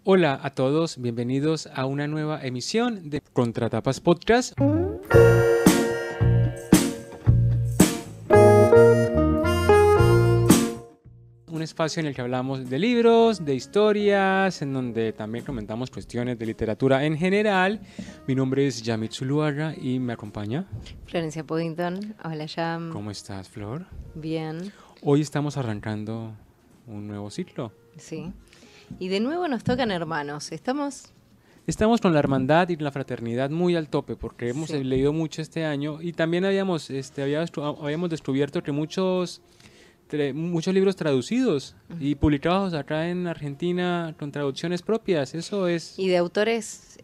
Hola a todos, bienvenidos a una nueva emisión de Contratapas Podcast. Un espacio en el que hablamos de libros, de historias, en donde también comentamos cuestiones de literatura en general. Mi nombre es Yamit Zuluaga y me acompaña Florencia Puddington. Hola, Yam. ¿Cómo estás, Flor? Bien. Hoy estamos arrancando un nuevo ciclo. Sí. Y de nuevo nos tocan hermanos. Estamos con la hermandad y la fraternidad muy al tope porque hemos leído mucho este año y también habíamos descubierto que muchos libros traducidos y publicados acá en Argentina con traducciones propias, eso es... Y de autores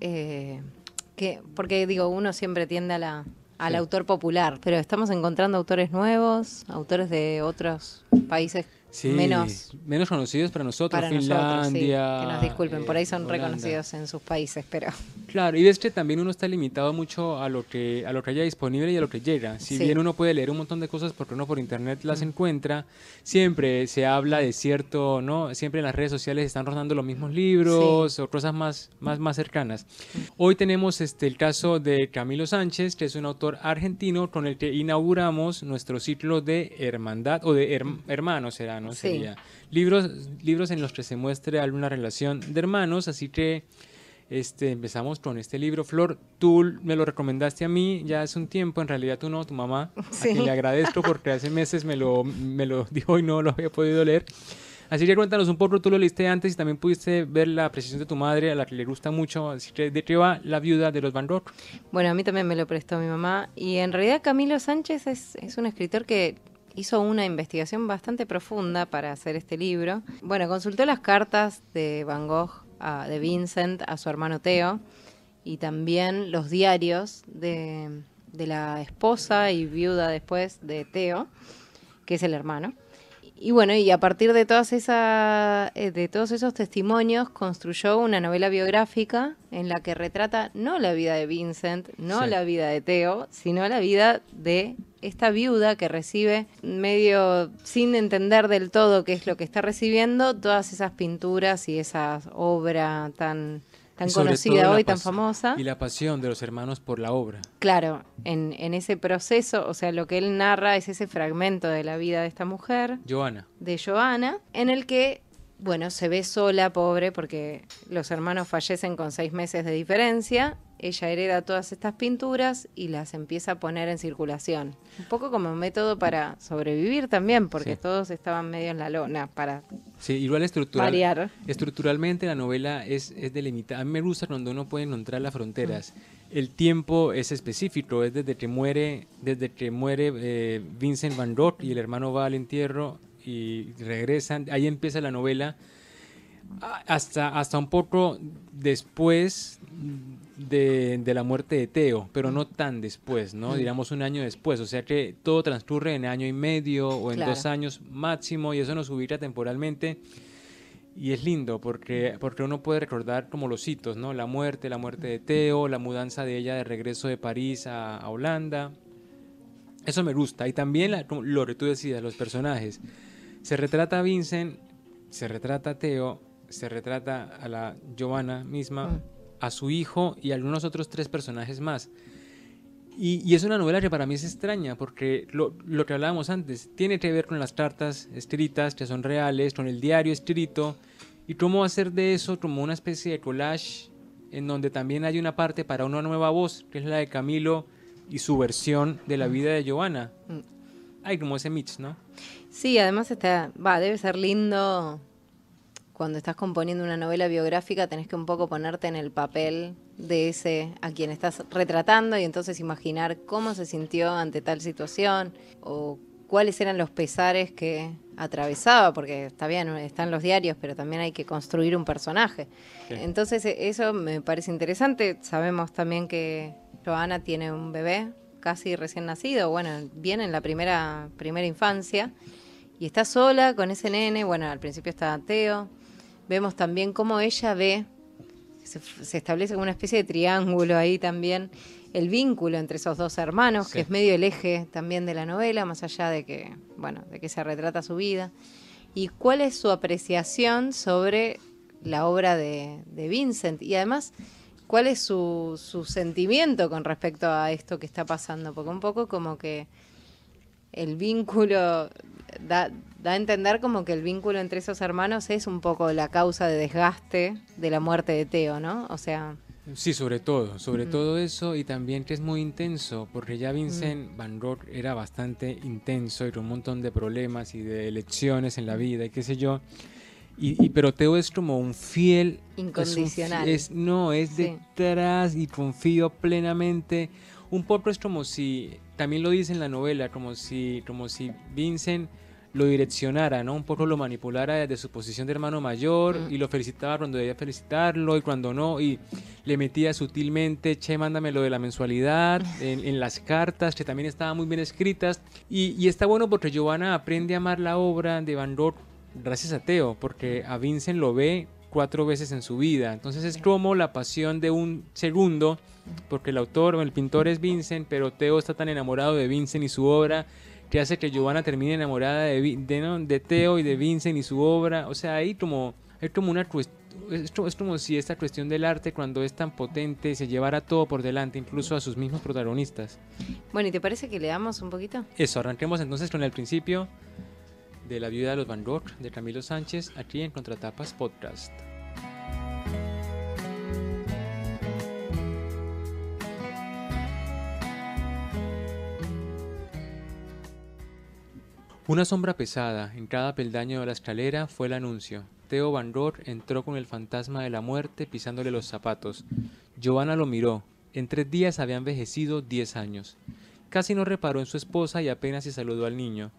porque digo, uno siempre tiende al autor popular, pero estamos encontrando autores nuevos, autores de otros países menos conocidos para nosotros, Finlandia, nosotros, que nos disculpen, por ahí son Holanda. reconocidos en sus países, pero... Claro, y ves que también uno está limitado mucho a lo que haya disponible y a lo que llega. Si bien uno puede leer un montón de cosas porque uno por internet las encuentra, siempre se habla de cierto, ¿no? Siempre en las redes sociales están rondando los mismos libros o cosas más cercanas. Hoy tenemos el caso de Camilo Sánchez, que es un autor argentino con el que inauguramos nuestro ciclo de hermandad o de hermanos, será, ¿no? Sería libros en los que se muestre alguna relación de hermanos, así que empezamos con este libro. Flor, tú me lo recomendaste a mí ya hace un tiempo, en realidad tú no, tu mamá, a quien le agradezco porque hace meses me lo dijo y no lo había podido leer. Así que cuéntanos un poco, tú lo leíste antes y también pudiste ver la apreciación de tu madre, a la que le gusta mucho. Así que, ¿de qué va La viuda de los Van Gogh? Bueno, a mí también me lo prestó mi mamá y en realidad Camilo Sánchez es un escritor que hizo una investigación bastante profunda para hacer este libro. Bueno, consultó las cartas de Van Gogh, de Vincent a su hermano Theo, y también los diarios de la esposa y viuda después de Theo, que es el hermano. Y bueno, y a partir de todos esos testimonios construyó una novela biográfica en la que retrata no la vida de Vincent, no la vida de Theo, sino la vida de esta viuda que recibe, medio sin entender del todo qué es lo que está recibiendo, todas esas pinturas y esa obra tan conocida hoy, tan famosa. Y la pasión de los hermanos por la obra. Claro, en ese proceso, o sea, lo que él narra es ese fragmento de la vida de esta mujer. De Joana, en el que, bueno, se ve sola, pobre, porque los hermanos fallecen con 6 meses de diferencia. Ella hereda todas estas pinturas y las empieza a poner en circulación. Un poco como método para sobrevivir también, porque todos estaban medio en la lona para igual variar. Estructuralmente la novela es delimitada. A mí me gusta cuando uno puede encontrar las fronteras. El tiempo es específico, es desde que muere Vincent Van Gogh y el hermano va al entierro y regresan. Ahí empieza la novela hasta un poco después de la muerte de Theo, pero no tan después, ¿no? Digamos un año después, o sea que todo transcurre en año y medio o en 2 años máximo y eso nos ubica temporalmente y es lindo porque uno puede recordar como los hitos, ¿no? La muerte de Theo, la mudanza de ella de regreso de París a Holanda. Eso me gusta y también lo que tú decías, los personajes. Se retrata a Vincent, se retrata a Theo, se retrata a la Joana misma, a su hijo y a algunos otros 3 personajes más. Y es una novela que para mí es extraña porque lo que hablábamos antes tiene que ver con las cartas escritas que son reales, con el diario escrito y cómo hacer de eso como una especie de collage en donde también hay una parte para una nueva voz que es la de Camilo y su versión de la vida de Joana. Hay como ese mix, ¿no? Sí, además debe ser lindo. Cuando estás componiendo una novela biográfica tenés que un poco ponerte en el papel de ese a quien estás retratando y entonces imaginar cómo se sintió ante tal situación o cuáles eran los pesares que atravesaba, porque está bien, están los diarios, pero también hay que construir un personaje. Sí. Entonces eso me parece interesante. Sabemos también que Joana tiene un bebé casi recién nacido, bueno, bien en la primera infancia, y está sola con ese nene. Bueno, al principio está Theo. Vemos también cómo ella ve, se establece como una especie de triángulo ahí también, el vínculo entre esos 2 hermanos, que es medio el eje también de la novela, más allá de que se retrata su vida. Y cuál es su apreciación sobre la obra de Vincent. Y además, ¿cuál es su sentimiento con respecto a esto que está pasando? Porque un poco como que el vínculo da a entender como que el vínculo entre esos hermanos es un poco la causa de desgaste de la muerte de Theo, ¿no? O sea... Sí, sobre todo eso, y también que es muy intenso, porque ya Vincent Van Gogh era bastante intenso y con un montón de problemas y de elecciones en la vida y qué sé yo, pero Theo es como un fiel, incondicional. No, es Sí. detrás y confío plenamente. Un poco es como si, también lo dice en la novela, como si Vincent lo direccionara, ¿no? Un poco lo manipulara desde su posición de hermano mayor y lo felicitaba cuando debía felicitarlo y cuando no, y le metía sutilmente, che, mándame lo de la mensualidad en las cartas, que también estaban muy bien escritas, y está bueno porque Giovanna aprende a amar la obra de Van Gogh gracias a Theo, porque a Vincent lo ve 4 veces en su vida, entonces es como la pasión de un segundo, porque el autor o el pintor es Vincent, pero Theo está tan enamorado de Vincent y su obra que hace que Giovanna termine enamorada de Theo y de Vincent y su obra. O sea, hay como una cuestión. Es como si esta cuestión del arte, cuando es tan potente, se llevara todo por delante, incluso a sus mismos protagonistas. Bueno, ¿y te parece que leamos un poquito? Eso, arranquemos entonces con el principio de La viuda de los Van Gogh, de Camilo Sánchez, aquí en Contratapas Podcast. Una sombra pesada en cada peldaño de la escalera fue el anuncio. Theo Van Gogh entró con el fantasma de la muerte pisándole los zapatos. Giovanna lo miró. En 3 días había envejecido 10 años. Casi no reparó en su esposa y apenas se saludó al niño.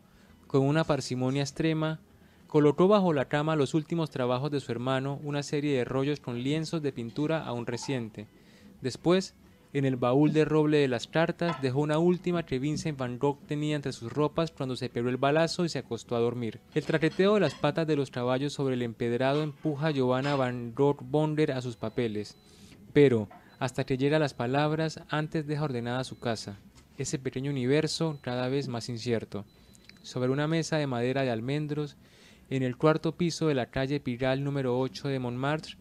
Con una parsimonia extrema, colocó bajo la cama los últimos trabajos de su hermano, una serie de rollos con lienzos de pintura aún reciente. Después, en el baúl de roble de las cartas, dejó una última que Vincent Van Gogh tenía entre sus ropas cuando se pegó el balazo y se acostó a dormir. El traqueteo de las patas de los caballos sobre el empedrado empuja a Giovanna Van Gogh Bonder a sus papeles. Pero, hasta que llega a las palabras, antes deja ordenada su casa. Ese pequeño universo cada vez más incierto. Sobre una mesa de madera de almendros, en el 4º piso de la calle Pigalle número 8 de Montmartre,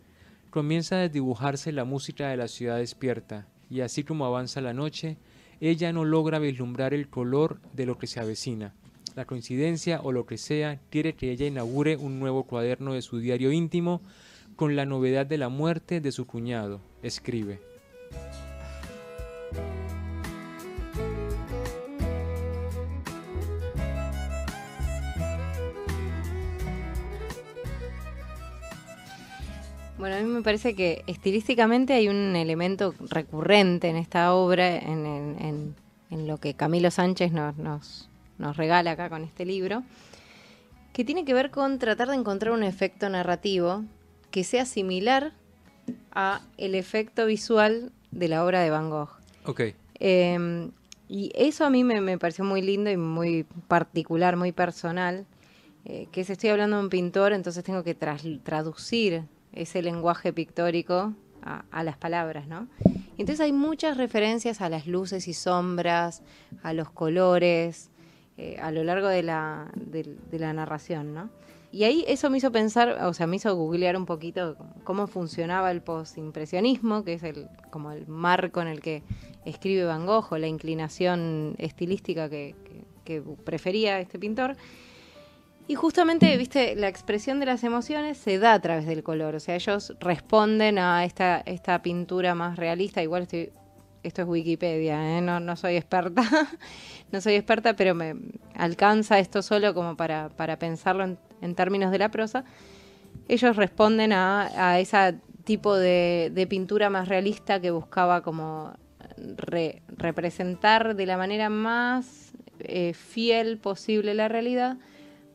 comienza a desdibujarse la música de la ciudad despierta. Y así como avanza la noche, ella no logra vislumbrar el color de lo que se avecina. La coincidencia o lo que sea quiere que ella inaugure un nuevo cuaderno de su diario íntimo con la novedad de la muerte de su cuñado. Escribe. Bueno, a mí me parece que estilísticamente hay un elemento recurrente en esta obra, en lo que Camilo Sánchez nos regala acá con este libro, que tiene que ver con tratar de encontrar un efecto narrativo que sea similar a el efecto visual de la obra de Van Gogh. Okay. Y eso a mí me pareció muy lindo y muy particular, muy personal, que si estoy hablando de un pintor, entonces tengo que traducir ese lenguaje pictórico a las palabras, ¿no? Entonces hay muchas referencias a las luces y sombras, a los colores, a lo largo de la narración, ¿no? Y ahí eso me hizo pensar, o sea, me hizo googlear un poquito cómo funcionaba el postimpresionismo, que es como el marco en el que escribe Van Gogh, o la inclinación estilística que prefería este pintor. Y justamente, viste, la expresión de las emociones se da a través del color. O sea, ellos responden a esta pintura más realista. Igual esto es Wikipedia, ¿eh? No soy experta. No soy experta, pero me alcanza esto solo como para pensarlo en términos de la prosa. Ellos responden a ese tipo de pintura más realista que buscaba como representar de la manera más fiel posible la realidad,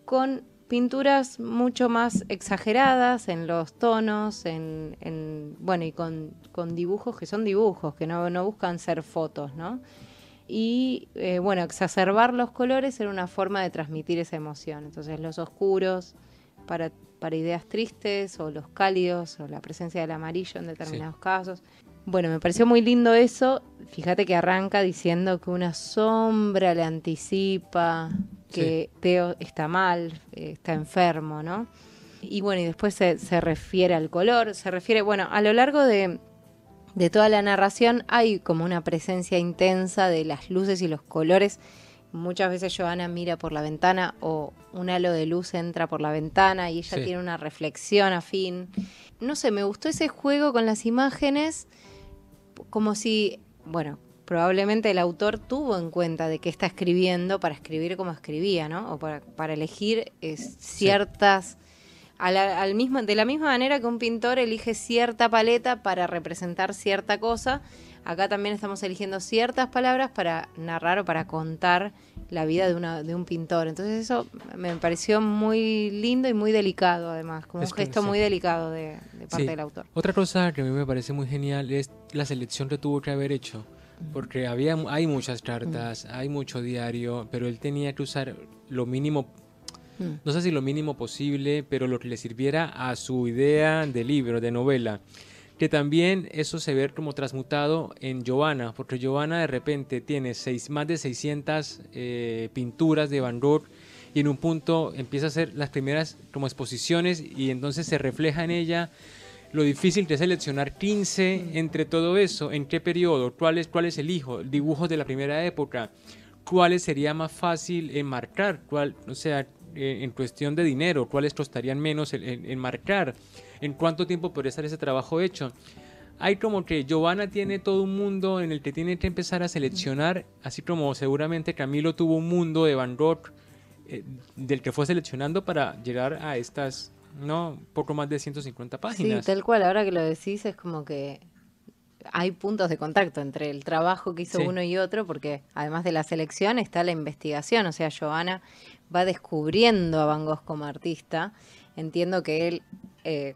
con pinturas mucho más exageradas en los tonos, bueno, y con dibujos que son dibujos, que no buscan ser fotos, ¿no? Y, bueno, exacerbar los colores era una forma de transmitir esa emoción. Entonces, los oscuros para ideas tristes, o los cálidos, o la presencia del amarillo en determinados casos. Bueno, me pareció muy lindo eso. Fíjate que arranca diciendo que una sombra le anticipa que Theo está mal, está enfermo, ¿no? Y bueno, y después se refiere al color, se refiere, bueno, a lo largo de toda la narración hay como una presencia intensa de las luces y los colores. Muchas veces Johanna mira por la ventana o un halo de luz entra por la ventana y ella tiene una reflexión afín. No sé, me gustó ese juego con las imágenes, como si, bueno, probablemente el autor tuvo en cuenta de qué está escribiendo para escribir como escribía, ¿no? O para elegir ciertas... de la misma manera que un pintor elige cierta paleta para representar cierta cosa, acá también estamos eligiendo ciertas palabras para narrar o para contar la vida de un pintor. Entonces eso me pareció muy lindo y muy delicado, además, como un gesto muy delicado de parte del autor. Otra cosa que a mí me parece muy genial es la selección que tuvo que haber hecho, porque hay muchas cartas, hay mucho diario, pero él tenía que usar lo mínimo. No sé si lo mínimo posible, pero lo que le sirviera a su idea de libro, de novela. Que también eso se ve como transmutado en Giovanna, porque Giovanna de repente tiene más de 600 pinturas de Van Gogh y en un punto empieza a hacer las primeras como exposiciones y entonces se refleja en ella lo difícil que es seleccionar 15 entre todo eso, en qué periodo, cuáles elijo, dibujos de la primera época, cuáles sería más fácil enmarcar, o sea, en cuestión de dinero, cuáles costarían menos en marcar, en cuánto tiempo podría estar ese trabajo hecho. Hay como que Giovanna tiene todo un mundo en el que tiene que empezar a seleccionar, así como seguramente Camilo tuvo un mundo de Van Gogh del que fue seleccionando para llegar a estas, no, poco más de 150 páginas. Sí, tal cual, ahora que lo decís es como que hay puntos de contacto entre el trabajo que hizo uno y otro, porque además de la selección está la investigación, o sea, Giovanna va descubriendo a Van Gogh como artista. Entiendo que él,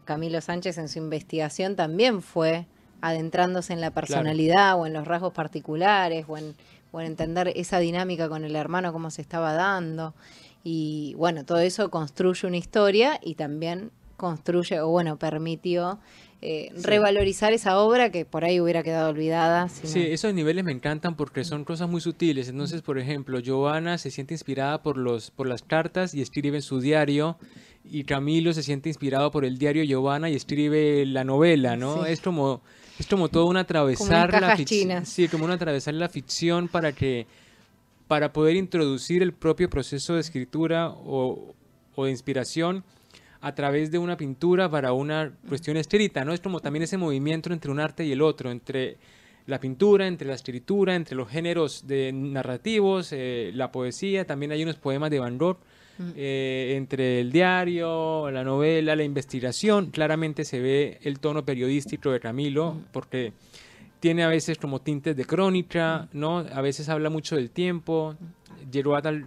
Camilo Sánchez, en su investigación también fue adentrándose en la personalidad o en los rasgos particulares o en entender esa dinámica con el hermano, cómo se estaba dando. Y bueno, todo eso construye una historia y también permitió revalorizar esa obra que por ahí hubiera quedado olvidada. Sí, esos niveles me encantan porque son cosas muy sutiles. Entonces, por ejemplo, Giovanna se siente inspirada por las cartas y escribe en su diario, y Camilo se siente inspirado por el diario Giovanna y escribe la novela, ¿no? Es como todo un atravesar la ficción. Sí, como un atravesar la ficción para poder introducir el propio proceso de escritura o de inspiración a través de una pintura para una cuestión escrita, ¿no? Es como también ese movimiento entre un arte y el otro, entre la pintura, entre la escritura, entre los géneros narrativos, la poesía, también hay unos poemas de Van Gogh, entre el diario, la novela, la investigación, claramente se ve el tono periodístico de Camilo, porque tiene a veces como tintes de crónica, ¿no? A veces habla mucho del tiempo, llegó a tal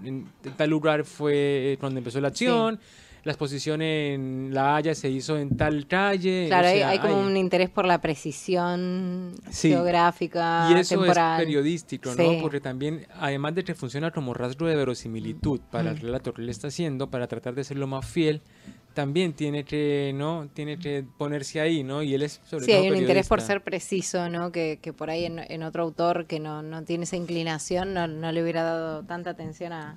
lugar fue cuando empezó la acción, la exposición en La Haya se hizo en tal calle. Claro, o sea, hay como un interés por la precisión geográfica, y eso temporal. Es periodístico, ¿no? Porque también, además de que funciona como rasgo de verosimilitud para el relato que él está haciendo, para tratar de ser lo más fiel, también tiene que ponerse ahí, ¿no? Y él es sobre todo hay un interés por ser preciso, ¿no? Que por ahí en otro autor que no tiene esa inclinación no le hubiera dado tanta atención a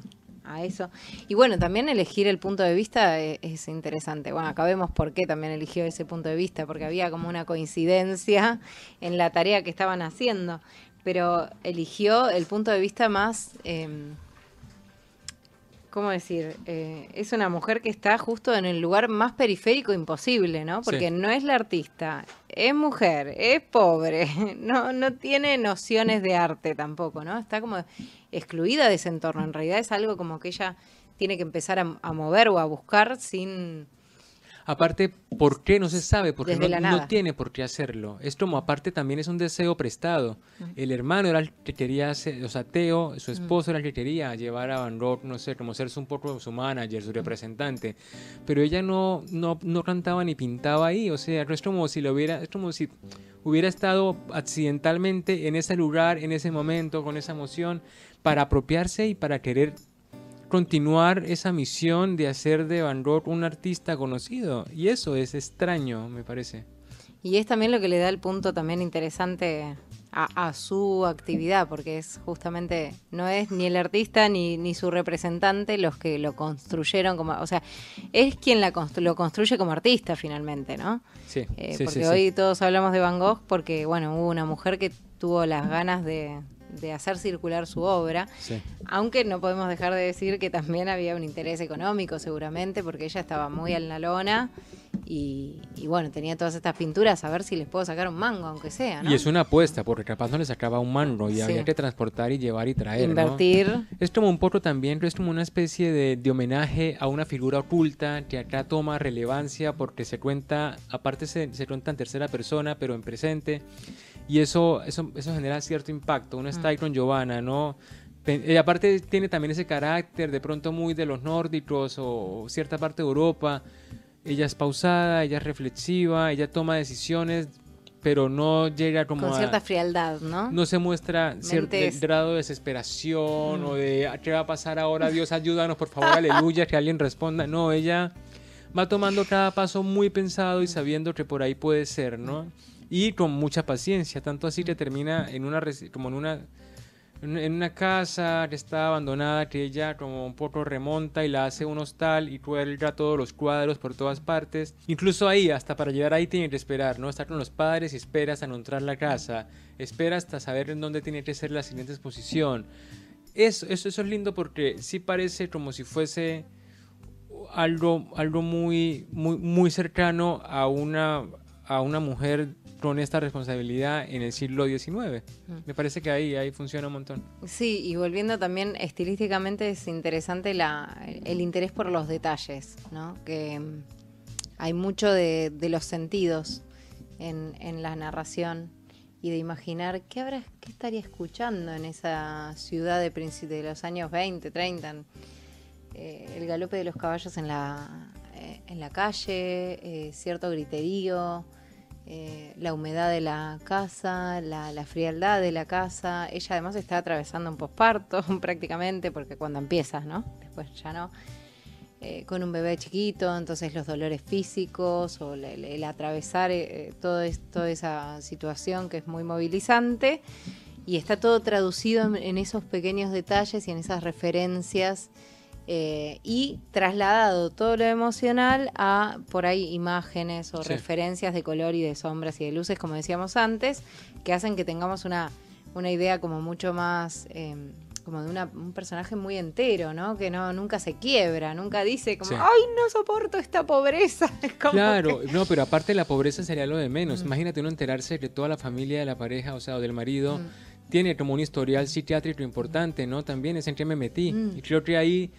eso. Y bueno, también elegir el punto de vista es interesante. Bueno, acá vemos por qué también eligió ese punto de vista, porque había como una coincidencia en la tarea que estaban haciendo, pero eligió el punto de vista más... ¿cómo decir? Es una mujer que está justo en el lugar más periférico imposible, ¿no? Porque no es la artista, es mujer, es pobre, no tiene nociones de arte tampoco, ¿no? Está como excluida de ese entorno. En realidad es algo como que ella tiene que empezar a mover o a buscar sin... Aparte, ¿por qué? No se sabe, porque no tiene por qué hacerlo. Es como, aparte, también es un deseo prestado. El hermano era el que quería hacer, o sea, Theo, su esposo era el que quería llevar a Van Gogh, no sé, como ser un poco su manager, su representante. Pero ella no cantaba ni pintaba ahí, o sea, es como si hubiera estado accidentalmente en ese lugar, en ese momento, con esa emoción, para apropiarse y para querer continuar esa misión de hacer de Van Gogh un artista conocido, y eso es extraño, me parece. Y es también lo que le da el punto también interesante a su actividad, porque es justamente, no es ni el artista ni su representante los que lo construyeron como, o sea, es quien lo construye como artista finalmente, ¿no? Sí, sí, Porque sí, sí. hoy todos hablamos de Van Gogh porque, bueno, hubo una mujer que tuvo las ganas de hacer circular su obra, Sí. aunque no podemos dejar de decir que también había un interés económico seguramente, porque ella estaba muy en la lona y bueno, tenía todas estas pinturas, a ver si les puedo sacar un mango, aunque sea, ¿no? Y es una apuesta, porque capaz no le sacaba un mango y Sí. había que transportar y llevar y traer, ¿no? Invertir. Es como un poco también, es como una especie de homenaje a una figura oculta que acá toma relevancia porque se cuenta, aparte se cuenta en tercera persona, pero en presente, y eso genera cierto impacto. Uno está ahí con Giovanna, ¿no? Y aparte tiene también ese carácter de pronto muy de los nórdicos o cierta parte de Europa. Ella es pausada, ella es reflexiva, ella toma decisiones, pero no llega como Con cierta frialdad, ¿no? no se muestra cierto grado de desesperación o de ¿qué va a pasar ahora? Dios, ayúdanos, por favor, aleluya, que alguien responda. No, ella va tomando cada paso muy pensado y sabiendo que por ahí puede ser, ¿no? Y con mucha paciencia, tanto así que termina como en una casa que está abandonada, que ella como un poco remonta y la hace un hostal y cuelga todos los cuadros por todas partes. Incluso ahí, hasta para llegar ahí tiene que esperar, ¿no? Estar con los padres y espera hasta no entrar a la casa, espera hasta saber en dónde tiene que ser la siguiente exposición. Eso es lindo porque sí parece como si fuese algo muy, muy, muy cercano a una mujer con esta responsabilidad en el siglo XIX. Me parece que ahí funciona un montón. Sí, y volviendo también estilísticamente es interesante el interés por los detalles, ¿no? Que hay mucho de los sentidos en la narración y de imaginar qué estaría escuchando en esa ciudad de los años 20, 30. El galope de los caballos en la calle, cierto griterío, la humedad de la casa, la frialdad de la casa. Ella además está atravesando un posparto prácticamente, porque cuando empiezas, ¿no? Después ya no. Con un bebé chiquito, entonces los dolores físicos o el atravesar toda esa situación que es muy movilizante, y está todo traducido en esos pequeños detalles y en esas referencias. Y trasladado todo lo emocional a por ahí imágenes o referencias de color y de sombras y de luces, como decíamos antes, que hacen que tengamos una idea como mucho más como de un personaje muy entero, ¿no? Que nunca se quiebra, nunca dice como ¡ay, no soporto esta pobreza! Es como claro, no, pero aparte la pobreza sería lo de menos. Imagínate uno enterarse de que toda la familia de la pareja, o sea, o del marido, tiene como un historial psiquiátrico importante, ¿no? También es en que me metí. Y creo que ahí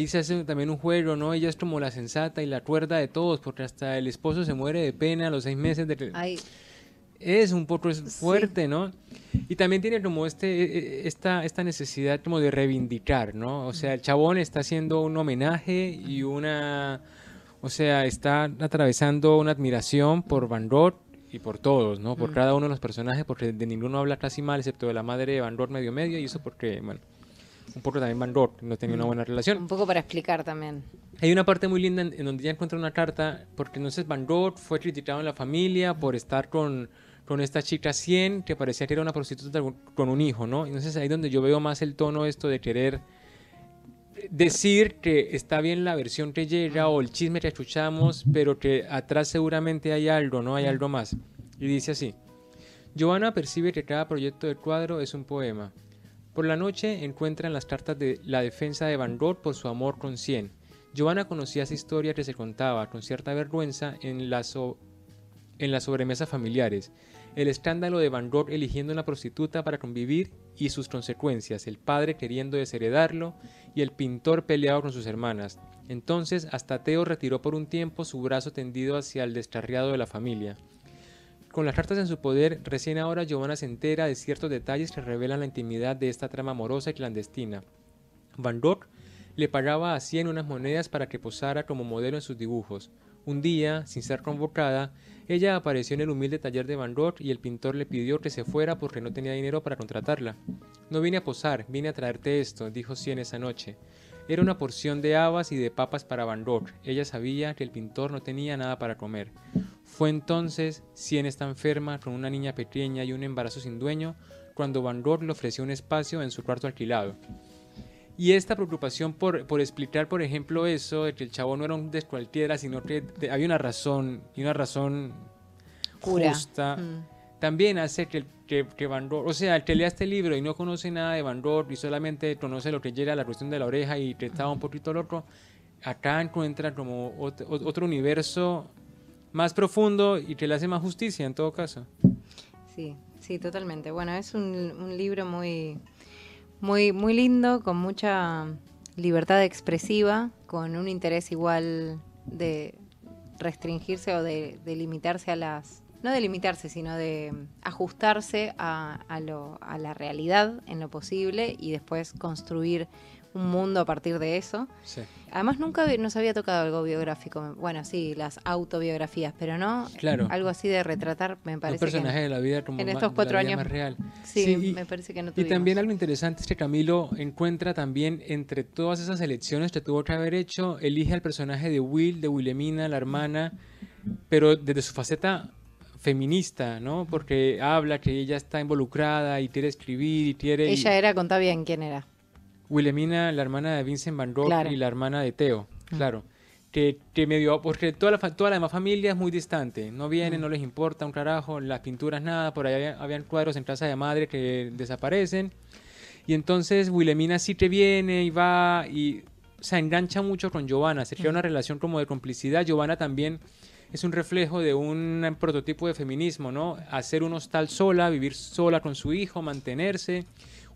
se hace también un juego, ¿no? Ella es como la sensata y la cuerda de todos, porque hasta el esposo se muere de pena a los 6 meses de que... Es un poco fuerte, ¿no? Y también tiene como esta necesidad como de reivindicar, ¿no? O sea, el chabón está haciendo un homenaje y o sea, está atravesando una admiración por Van Gogh y por todos, ¿no? Por cada uno de los personajes, porque de ninguno habla casi mal, excepto de la madre de Van Gogh medio, y eso porque, bueno, un poco también Van Gogh no tenía una buena relación. Un poco para explicar también. Hay una parte muy linda en donde ella encuentra una carta, porque entonces Van Gogh fue criticado en la familia por estar con esta chica 100 que parecía que era una prostituta con un hijo, ¿no? Entonces ahí es donde yo veo más el tono esto de querer decir que está bien la versión que llega o el chisme que escuchamos, pero que atrás seguramente hay algo, ¿no? Hay algo más. Y dice así: Giovanna percibe que cada proyecto del cuadro es un poema. Por la noche encuentran las cartas de la defensa de Van Gogh por su amor con 100. Giovanna conocía esa historia que se contaba con cierta vergüenza en las sobremesas familiares. El escándalo de Van Gogh eligiendo una prostituta para convivir y sus consecuencias, el padre queriendo desheredarlo y el pintor peleado con sus hermanas. Entonces hasta Teo retiró por un tiempo su brazo tendido hacia el descarriado de la familia. Con las cartas en su poder, recién ahora Giovanna se entera de ciertos detalles que revelan la intimidad de esta trama amorosa y clandestina. Van Gogh le pagaba a 100 unas monedas para que posara como modelo en sus dibujos. Un día, sin ser convocada, ella apareció en el humilde taller de Van Gogh y el pintor le pidió que se fuera porque no tenía dinero para contratarla. No vine a posar, vine a traerte esto, dijo 100 esa noche. Era una porción de habas y de papas para Van Gogh. Ella sabía que el pintor no tenía nada para comer. Fue entonces, Cien está enferma, con una niña pequeña y un embarazo sin dueño, cuando Van Gogh le ofreció un espacio en su cuarto alquilado. Y esta preocupación por explicar, por ejemplo, eso, de que el chavo no era un descualquiera, sino que había una razón, y una razón Pura. justa, también hace que Van Gogh, o sea, el que lea este libro y no conoce nada de Van Gogh y solamente conoce lo que llega la cuestión de la oreja y que estaba un poquito loco, acá encuentra como otro universo más profundo y que le hace más justicia en todo caso. Sí, sí, totalmente. Bueno, es un libro muy, muy, muy lindo, con mucha libertad expresiva, con un interés igual de restringirse o de limitarse a las... No de limitarse, sino de ajustarse a la realidad en lo posible y después construir un mundo a partir de eso. Sí. Además nunca nos había tocado algo biográfico. Bueno, sí, las autobiografías, pero no Claro. algo así de retratar, me parece Un personaje de la vida como en estos 4 años más real. Sí, me parece que no Y tuvimos. también algo interesante es que Camilo encuentra también entre todas esas elecciones que tuvo que haber hecho, elige al personaje de Will, de Wilhelmina, la hermana, pero desde su faceta feminista, ¿no? Porque habla que ella está involucrada y quiere escribir y quiere... Ella era, contá bien quién era. Wilhelmina, la hermana de Vincent Van Gogh, Claro. y la hermana de Theo, claro. Que medio, porque toda la demás familia es muy distante, no vienen, no les importa un carajo, las pinturas nada, por ahí habían cuadros en Plaza de Madre que desaparecen, y entonces Wilhelmina sí que viene y va, y se engancha mucho con Giovanna, se crea una relación como de complicidad. Giovanna también es un reflejo de un prototipo de feminismo, ¿no? Hacer un hostal sola, vivir sola con su hijo, mantenerse.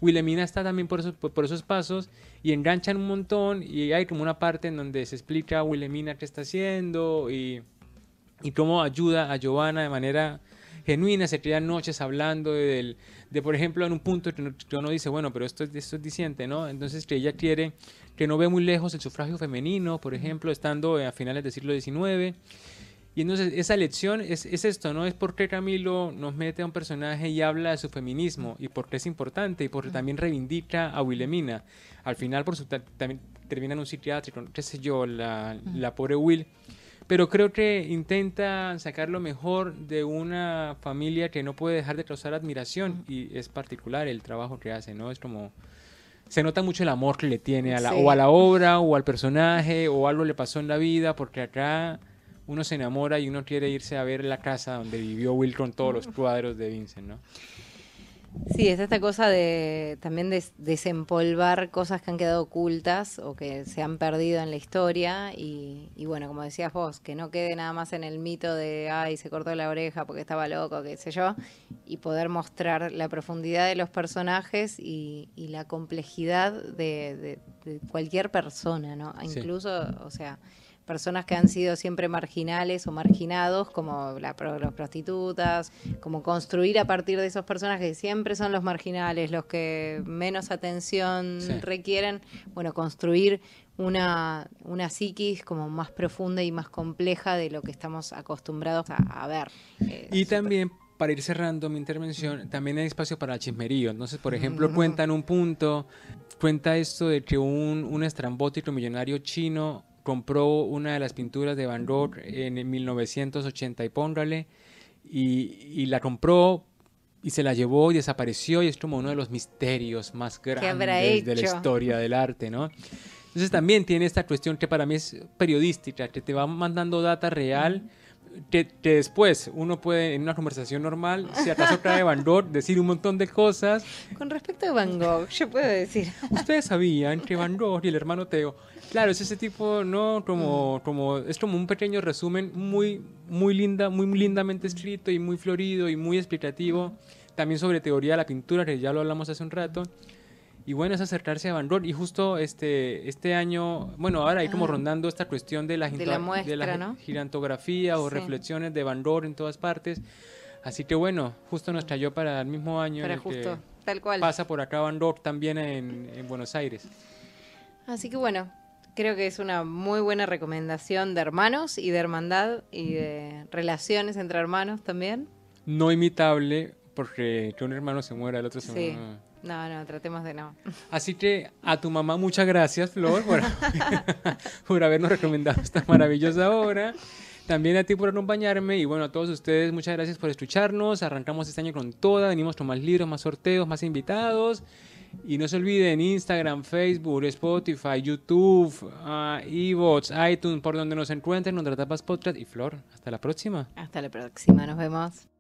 Wilhelmina está también por esos pasos y enganchan un montón, y hay como una parte en donde se explica a Wilhelmina qué está haciendo y cómo ayuda a Giovanna de manera genuina. Se crean noches hablando por ejemplo, en un punto que uno dice, bueno, pero esto es diciente, ¿no? Entonces que ella quiere, que no ve muy lejos el sufragio femenino, por ejemplo, estando a finales del siglo XIX. Y entonces esa lección es esto, ¿no? Es por qué Camilo nos mete a un personaje y habla de su feminismo, y por qué es importante, y porque también reivindica a Wilhelmina. Al final también termina en un psiquiátrico, qué sé yo, la pobre Will. Pero creo que intenta sacar lo mejor de una familia que no puede dejar de causar admiración, y es particular el trabajo que hace, ¿no? Es como... Se nota mucho el amor que le tiene o a la obra, o al personaje, o algo le pasó en la vida, porque acá... uno se enamora y uno quiere irse a ver la casa donde vivió Will con todos los cuadros de Vincent, ¿no? Sí, es esta cosa de también desempolvar cosas que han quedado ocultas o que se han perdido en la historia y bueno, como decías vos, que no quede nada más en el mito de ay, se cortó la oreja porque estaba loco, qué sé yo, y poder mostrar la profundidad de los personajes y la complejidad de cualquier persona, ¿no? Sí. Incluso, o sea, personas que han sido siempre marginales o marginados, como las prostitutas, como construir a partir de esos personajes que siempre son los marginales, los que menos atención requieren, bueno, construir una psiquis como más profunda y más compleja de lo que estamos acostumbrados a ver. Y también, para ir cerrando mi intervención, también hay espacio para el chismerío. Entonces, por ejemplo, cuenta esto de que un estrambótico millonario chino compró una de las pinturas de Van Gogh en 1980 y póngale, y la compró y se la llevó y desapareció, y es como uno de los misterios más grandes de la historia del arte, ¿no? Entonces también tiene esta cuestión que para mí es periodística, que te va mandando data real, que después uno puede, en una conversación normal, si acaso trae Van Gogh, decir un montón de cosas. Con respecto a Van Gogh, yo puedo decir... Ustedes sabían que Van Gogh y el hermano Theo... Claro, es ese tipo, ¿no? Es como un pequeño resumen muy lindamente escrito y muy florido y muy explicativo. También sobre teoría de la pintura, que ya lo hablamos hace un rato. Y bueno, es acercarse a Van Gogh. Y justo este año, bueno, ahora hay como rondando esta cuestión de la muestra, ¿no? gigantografía o reflexiones de Van Gogh en todas partes. Así que bueno, justo nos cayó para el mismo año para en el justo, que tal cual. pasa por acá Van Gogh también en Buenos Aires. Así que bueno, creo que es una muy buena recomendación de hermanos y de hermandad y de relaciones entre hermanos también. No imitable, porque que un hermano se muera, el otro se muera. No, tratemos de no. Así que a tu mamá muchas gracias, Flor, por habernos recomendado esta maravillosa obra. También a ti por acompañarme y bueno, a todos ustedes muchas gracias por escucharnos. Arrancamos este año con toda, venimos con más libros, más sorteos, más invitados. Y no se olviden Instagram, Facebook, Spotify, YouTube, iVoox, iTunes, por donde nos encuentren, Nos Tapas Podcast. Y Flor, hasta la próxima. Hasta la próxima, nos vemos.